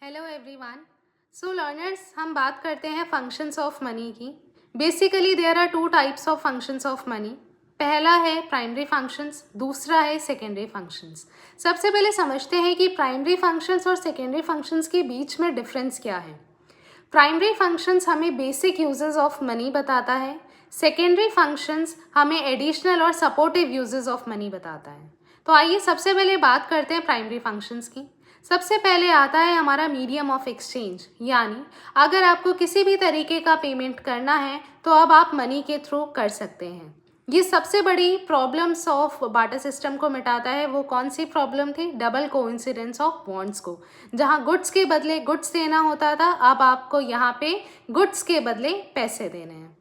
Hello everyone. सो learners, हम बात करते हैं फंक्शंस ऑफ मनी की। Basically there are two types of functions of money. पहला है प्राइमरी फंक्शंस, दूसरा है सेकेंडरी फंक्शंस। सबसे पहले समझते हैं कि प्राइमरी फंक्शंस और सेकेंडरी फंक्शंस के बीच में डिफरेंस क्या है। प्राइमरी फंक्शंस हमें बेसिक यूजेस ऑफ मनी बताता है, सेकेंडरी फंक्शंस हमें एडिशनल और सपोर्टिव यूजेस ऑफ मनी बताता है। तो आइए सबसे पहले बात करते हैं प्राइमरी फंक्शंस की। सबसे पहले आता है हमारा मीडियम ऑफ एक्सचेंज, यानी अगर आपको किसी भी तरीके का पेमेंट करना है तो अब आप मनी के थ्रू कर सकते हैं। ये सबसे बड़ी प्रॉब्लम्स ऑफ बार्टर सिस्टम को मिटाता है। वो कौन सी प्रॉब्लम थी? डबल कोइंसिडेंस ऑफ बॉन्ड्स को। जहां गुड्स के बदले गुड्स देना होता था, अब आपको यहाँ पे गुड्स के बदले पैसे देने हैं।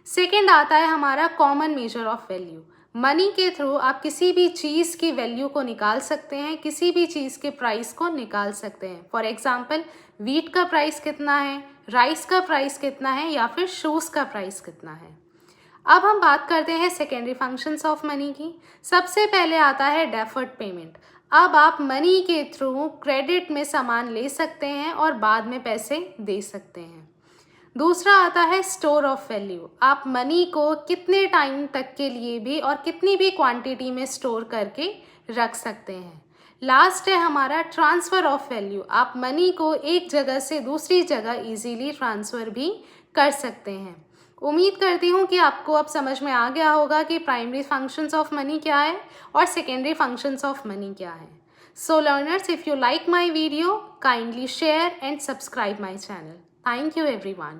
सेकेंड आता है हमारा common measure of value. Money के थ्रू आप किसी भी चीज़ की वैल्यू को निकाल सकते हैं, किसी भी चीज़ के प्राइस को निकाल सकते हैं। फॉर एग्जाम्पल, वीट का प्राइस कितना है, राइस का प्राइस कितना है, या फिर शूज़ का प्राइस कितना है। अब हम बात करते हैं सेकेंडरी फंक्शंस ऑफ मनी की। सबसे पहले आता है डेफर्ड पेमेंट। अब आप मनी के थ्रू क्रेडिट में सामान ले सकते हैं और बाद में पैसे दे सकते हैं। दूसरा आता है स्टोर ऑफ वैल्यू। आप मनी को कितने टाइम तक के लिए भी और कितनी भी क्वांटिटी में स्टोर करके रख सकते हैं। लास्ट है हमारा ट्रांसफ़र ऑफ वैल्यू। आप मनी को एक जगह से दूसरी जगह इजीली ट्रांसफ़र भी कर सकते हैं। उम्मीद करती हूँ कि आपको अब समझ में आ गया होगा कि प्राइमरी फंक्शंस ऑफ मनी क्या है और सेकेंडरी फंक्शंस ऑफ मनी क्या है। सो learners, if you like my video, kindly share and subscribe my channel. Thank you everyone.